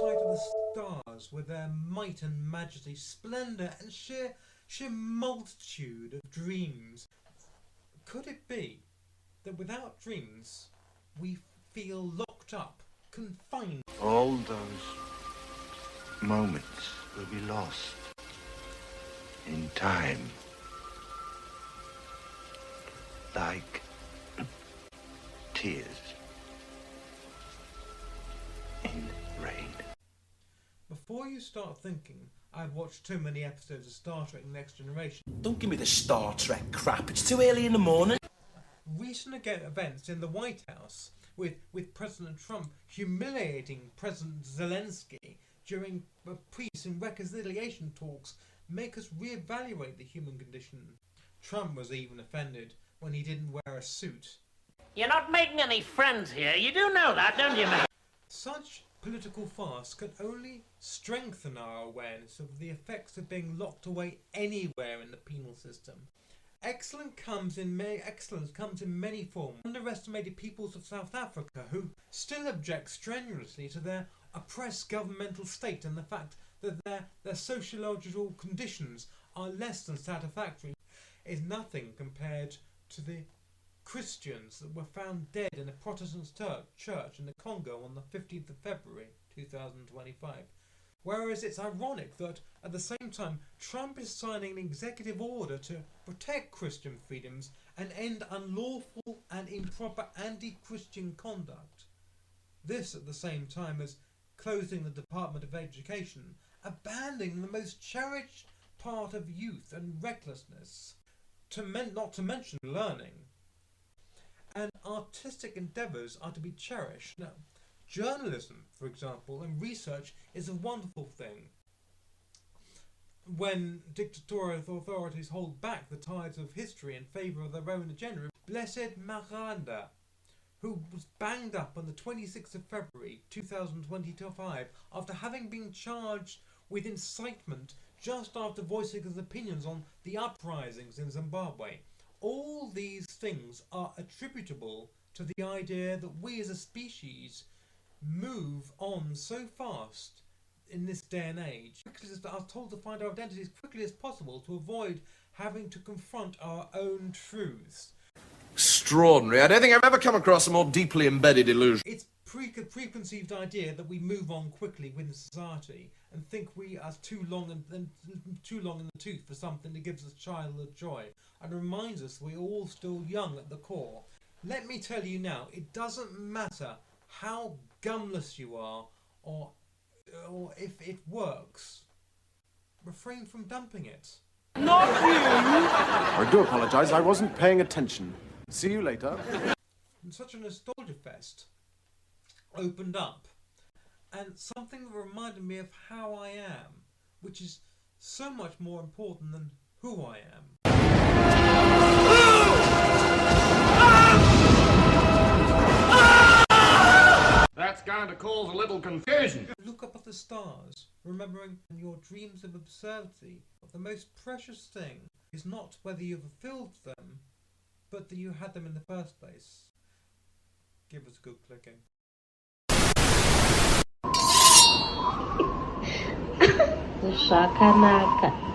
sight of the stars with their might and majesty, splendour and sheer multitude of dreams. Could it be that without dreams we feel locked up, confined? All those moments will be lost in time, like tears in rain. Before you start thinking I've watched too many episodes of Star Trek Next Generation, Don't give me the Star Trek crap, it's too early in the morning. recent events in the White House with President Trump humiliating President Zelensky during peace and reconciliation talks make us reevaluate the human condition. Trump was even offended when he didn't wear a suit. You're not making any friends here. You do know that, don't you, mate? Such political farce can only strengthen our awareness of the effects of being locked away anywhere in the penal system. Excellence comes in many forms. Underestimated peoples of South Africa who still object strenuously to their oppressed governmental state and the fact that their sociological conditions are less than satisfactory is nothing compared to the Christians that were found dead in a Protestant church in the Congo on the 15th of February 2025. Whereas it's ironic that at the same time Trump is signing an executive order to protect Christian freedoms and end unlawful and improper anti-Christian conduct. This at the same time as closing the Department of Education, abandoning the most cherished part of youth and recklessness, not to mention learning. And artistic endeavours are to be cherished. Now, journalism, for example, and research is a wonderful thing. When dictatorial authorities hold back the tides of history in favour of their own agenda, Blessed Miranda, who was banged up on the 26th of February 2025 after having been charged with incitement just after voicing his opinions on the uprisings in Zimbabwe. All these things are attributable to the idea that we as a species move on so fast in this day and age. We are told to find our identity as quickly as possible to avoid having to confront our own truths. Extraordinary. I don't think I've ever come across a more deeply embedded illusion. It's preconceived idea that we move on quickly within society and think we are too long in the tooth for something that gives us childhood joy and reminds us we're all still young at the core. Let me tell you now, it doesn't matter how gumless you are or if it works. Refrain from dumping it. Not you! I do apologise, I wasn't paying attention. See you later. And such a nostalgia fest opened up, and something that reminded me of how I am, which is so much more important than who I am. That's going to cause a little confusion. Look up at the stars, remembering your dreams of absurdity. The most precious thing is not whether you've fulfilled them, but that you had them in the first place. Give us a good clicking. Zvakanaka.